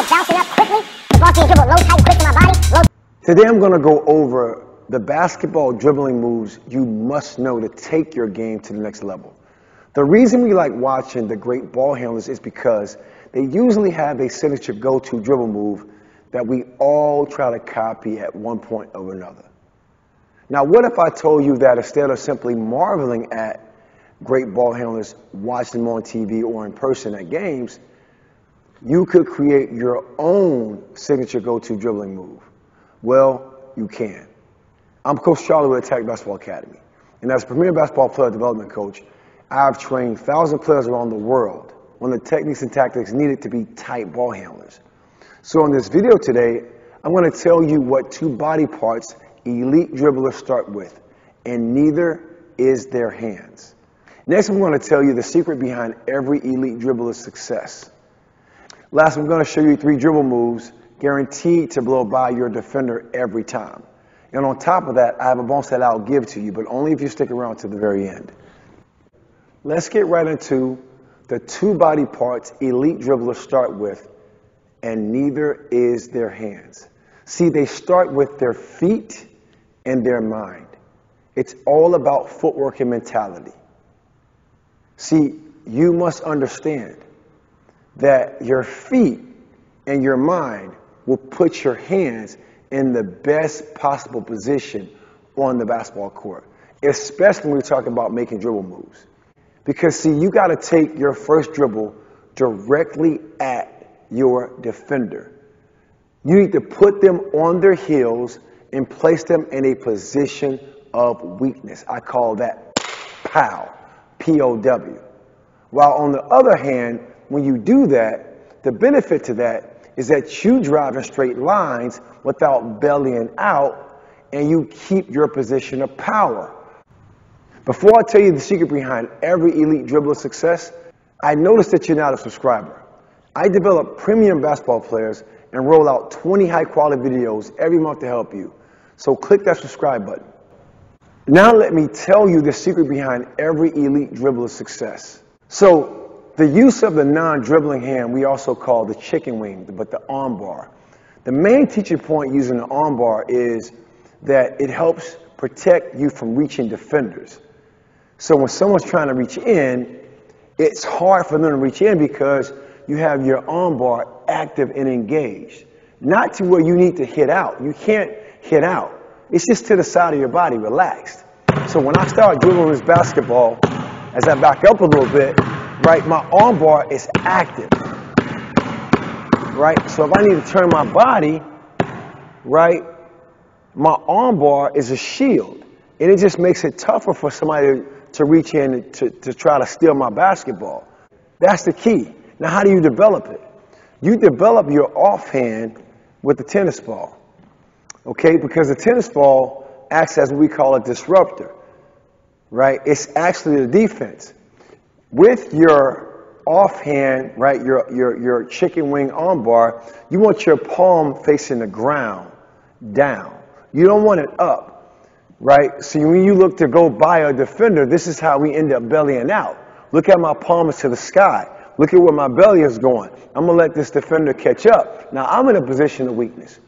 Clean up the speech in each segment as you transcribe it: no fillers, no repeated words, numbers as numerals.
called bouncing up quickly. As long as you dribble low, tight, quick to my body. Low. Today I'm going to go over the basketball dribbling moves you must know to take your game to the next level. The reason we like watching the great ball handlers is because they usually have a signature go-to dribble move that we all try to copy at one point or another. Now, what if I told you that instead of simply marveling at great ball handlers, watching them on TV or in person at games, you could create your own signature go-to dribbling move? Well, you can. I'm Coach Charlie with Attack Basketball Academy. And as a premier basketball player development coach, I've trained thousands of players around the world on the techniques and tactics needed to be tight ball handlers. So in this video today, I'm going to tell you what two body parts elite dribblers start with, and neither is their hands. Next, I'm going to tell you the secret behind every elite dribbler's success. Last, I'm going to show you 3 dribble moves guaranteed to blow by your defender every time. And on top of that, I have a bonus that I'll give to you, but only if you stick around to the very end. Let's get right into the 2 body parts elite dribblers start with, and neither is their hands. See, they start with their feet and their mind. It's all about footwork and mentality. See, you must understand that your feet and your mind will put your hands in the best possible position on the basketball court, especially when we talk about making dribble moves. Because, see, you got to take your first dribble directly at your defender. You need to put them on their heels and place them in a position of weakness. I call that POW, P-O-W. While on the other hand, when you do that, the benefit to that is that you drive in straight lines without bellying out, and you keep your position of power. Before I tell you the secret behind every elite dribbler success, I noticed that you're not a subscriber. I develop premium basketball players and roll out 20 high-quality videos every month to help you. So click that subscribe button. Now let me tell you the secret behind every elite dribbler's success. So the use of the non-dribbling hand we also call the chicken wing, but the arm bar. The main teaching point using the arm bar is that it helps protect you from reaching defenders. So when someone's trying to reach in, it's hard for them to reach in because you have your arm bar active and engaged. Not to where you need to hit out. You can't hit out. It's just to the side of your body, relaxed. So when I start dribbling this basketball, as I back up a little bit, right, my arm bar is active. Right? So if I need to turn my body, right, my arm bar is a shield. And it just makes it tougher for somebody to reach in to try to steal my basketball. That's the key. Now, how do you develop it? You develop your offhand with the tennis ball. Okay? Because the tennis ball acts as what we call a disruptor. Right? It's actually the defense. With your offhand, right, your chicken wing arm bar, you want your palm facing the ground, down. You don't want it up, right? So when you look to go by a defender, this is how we end up bellying out. Look at my palm is to the sky. Look at where my belly is going. I'm going to let this defender catch up. Now I'm in a position of weakness.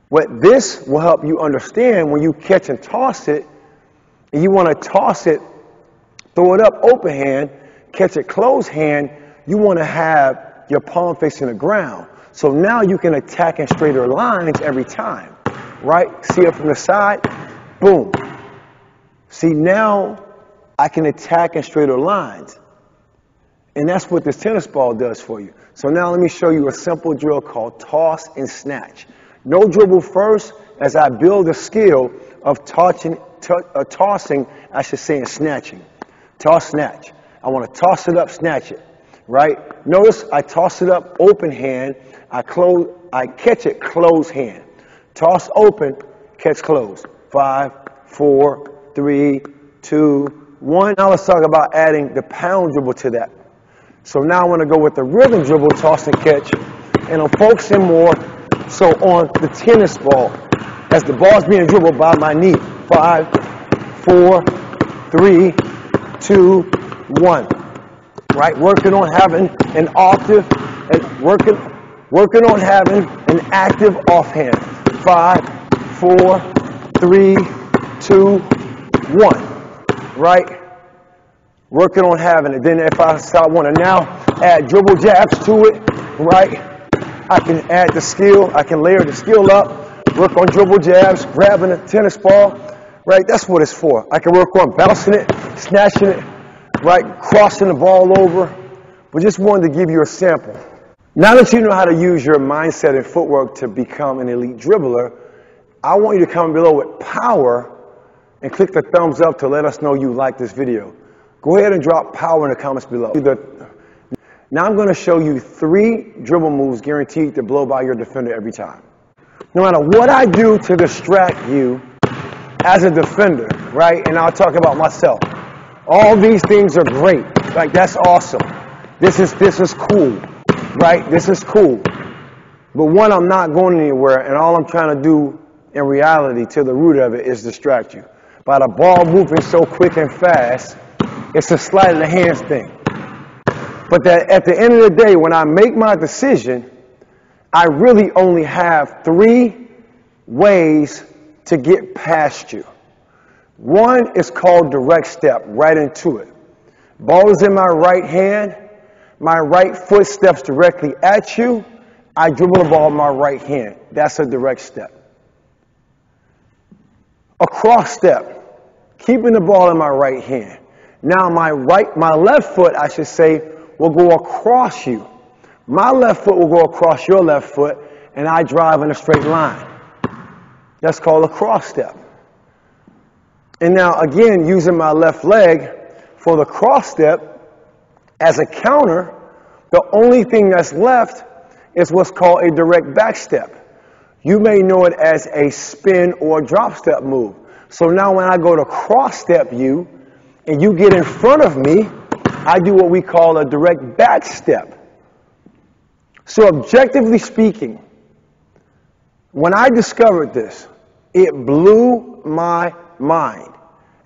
What this will help you understand when you catch and toss it, and you want to toss it, throw it up open hand, catch it closed hand, you want to have your palm facing the ground. So now you can attack in straighter lines every time, right? See it from the side, boom. See, now I can attack in straighter lines. And that's what this tennis ball does for you. So now let me show you a simple drill called toss and snatch. No dribble first, as I build a skill of tossing, I should say, and snatching. Toss, snatch. I want to toss it up, snatch it, right? Notice I toss it up, open hand. I catch it, closed hand. Toss open, catch closed. 5, 4, 3, 2, 1. Now let's talk about adding the pound dribble to that. So now I want to go with the rhythm dribble, toss and catch, and I'm focusing more so on the tennis ball as the ball's being dribbled by my knee. 5, 4, 3, 2, 1. Right? Working on having an octave, Working on having an active offhand. 5, 4, 3, 2, 1. Right? Working on having it. Then if I want to now add dribble jabs to it, right? I can add the skill. I can layer the skill up. Work on dribble jabs, grabbing a tennis ball, right? That's what it's for. I can work on bouncing it, snatching it, right? Crossing the ball over. But just wanted to give you a sample. Now that you know how to use your mindset and footwork to become an elite dribbler, I want you to comment below with power and click the thumbs up to let us know you like this video. Go ahead and drop power in the comments below. Now I'm going to show you 3 dribble moves guaranteed to blow by your defender every time. No matter what I do to distract you as a defender, right? And I'll talk about myself. All these things are great. Like, that's awesome. This is cool, right? This is cool. But one, I'm not going anywhere, and all I'm trying to do in reality to the root of it is distract you. By the ball moving so quick and fast, it's a sleight of the hands thing. But that at the end of the day, when I make my decision, I really only have 3 ways to get past you. One is called direct step, right into it. Ball is in my right hand. My right foot steps directly at you. I dribble the ball with my right hand. That's a direct step. A cross step, keeping the ball in my right hand. Now my left foot, I should say, will go across you. My left foot will go across your left foot, and I drive in a straight line. That's called a cross step. And now again, using my left leg for the cross step, as a counter, the only thing that's left is what's called a direct back step. You may know it as a spin or drop step move. So now when I go to cross step you, and you get in front of me, I do what we call a direct back step. So objectively speaking, when I discovered this, it blew my mind.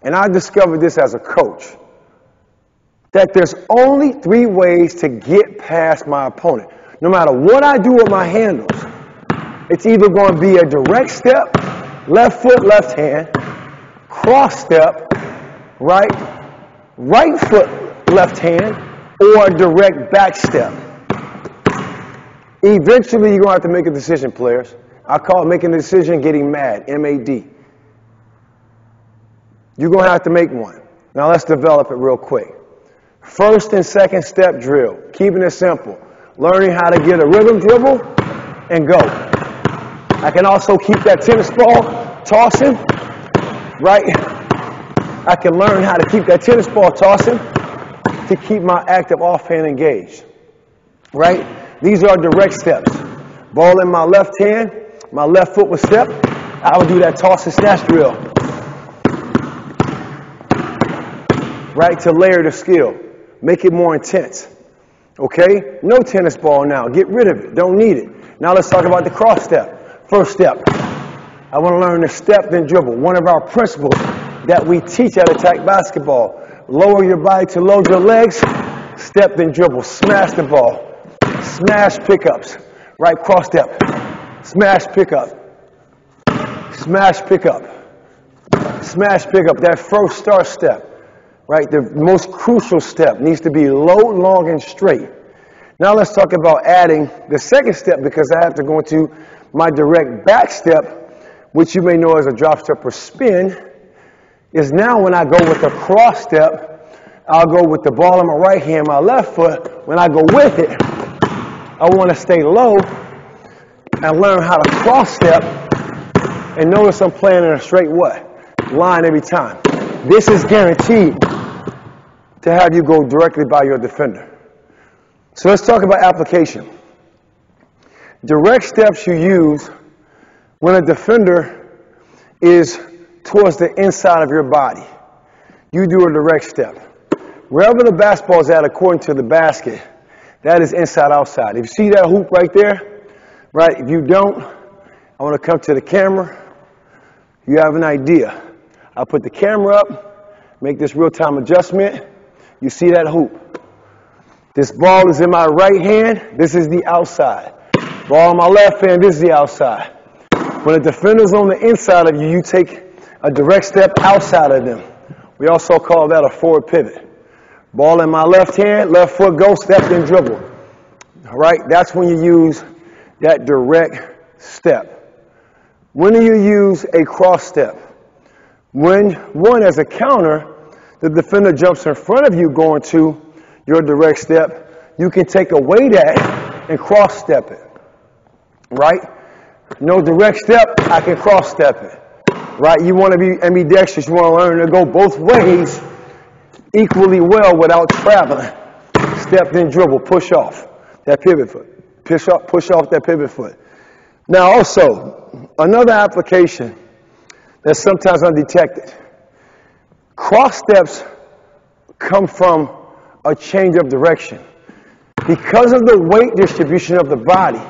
And I discovered this as a coach, that there's only 3 ways to get past my opponent. No matter what I do with my handles, it's either going to be a direct step, left foot, left hand, cross step, right foot, left hand, or a direct back step. Eventually, you're going to have to make a decision, players. I call it making a decision, getting mad, M-A-D. You're going to have to make one. Now, let's develop it real quick. First and second step drill, keeping it simple. Learning how to get a rhythm dribble and go. I can also keep that tennis ball tossing, right? I can learn how to keep that tennis ball tossing to keep my active offhand engaged, right? These are direct steps. Ball in my left hand, my left foot will step. I will do that toss and snatch drill, right, to layer the skill, make it more intense. Okay? No tennis ball now. Get rid of it. Don't need it. Now let's talk about the cross step. First step. I want to learn to step then dribble. One of our principles that we teach at Attack Basketball. Lower your body to load your legs. Step then dribble. Smash the ball. Smash pickups. Right cross step. Smash pickup. Smash pickup. Smash pickup. That first start step. Right, the most crucial step needs to be low, long, and straight. Now let's talk about adding the second step, because I have to go into my direct back step, which you may know as a drop step or spin, is now when I go with the cross step, I'll go with the ball in my right hand, my left foot. When I go with it, I want to stay low and learn how to cross step, and notice I'm playing in a straight what? Line every time. This is guaranteed to have you go directly by your defender. So let's talk about application. Direct steps you use when a defender is towards the inside of your body. You do a direct step. Wherever the basketball is at according to the basket, that is inside outside. If you see that hoop right there, right, if you don't, I want to come to the camera. You have an idea. I'll put the camera up, make this real-time adjustment. You see that hoop. This ball is in my right hand. This is the outside. Ball in my left hand. This is the outside. When the defender's on the inside of you, you take a direct step outside of them. We also call that a forward pivot. Ball in my left hand, left foot go, step, then dribble. All right, that's when you use that direct step. When do you use a cross step? When, one, as a counter, the defender jumps in front of you going to your direct step, you can take away that and cross step it. Right? No direct step, I can cross step it. Right? You want to be ambidextrous. You want to learn to go both ways equally well without traveling. Step, then dribble, push off that pivot foot. Push off that pivot foot. Now also, another application that's sometimes undetected. Cross steps come from a change of direction. Because of the weight distribution of the body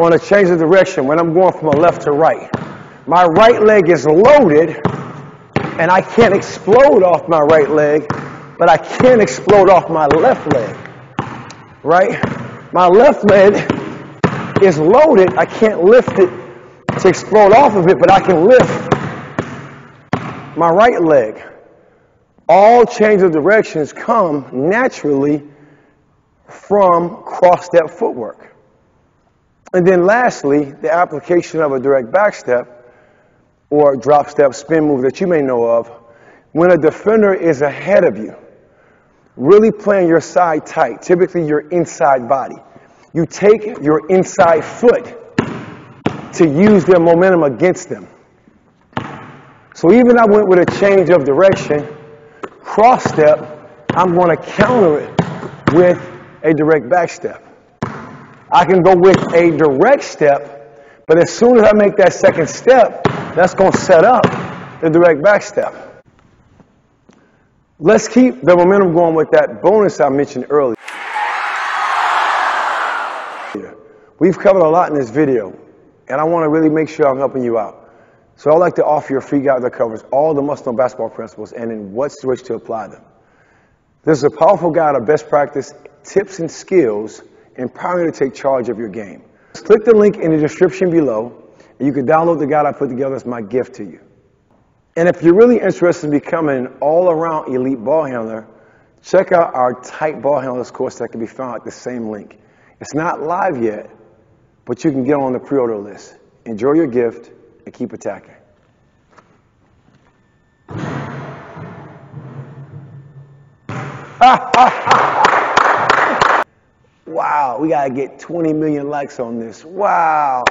on a change of direction, when I'm going from a left to right, my right leg is loaded, and I can't explode off my right leg, but I can explode off my left leg, right? My left leg is loaded. I can't lift it to explode off of it, but I can lift my right leg. All change of directions come naturally from cross-step footwork. And then lastly, the application of a direct back step or drop step spin move that you may know of, when a defender is ahead of you, really playing your side tight, typically your inside body. You take your inside foot to use their momentum against them. So even I went with a change of direction, cross step, I'm going to counter it with a direct back step. I can go with a direct step, but as soon as I make that second step, that's going to set up the direct back step. Let's keep the momentum going with that bonus I mentioned earlier. We've covered a lot in this video, and I want to really make sure I'm helping you out. So I'd like to offer you a free guide that covers all the must-know basketball principles and in what situation to apply them. This is a powerful guide of best practice, tips, and skills empowering you to take charge of your game. Just click the link in the description below, and you can download the guide I put together as my gift to you. And if you're really interested in becoming an all-around elite ball handler, check out our tight ball handlers course that can be found at the same link. It's not live yet, but you can get on the pre-order list. Enjoy your gift and keep attacking. Wow, we gotta get 20 million likes on this. Wow.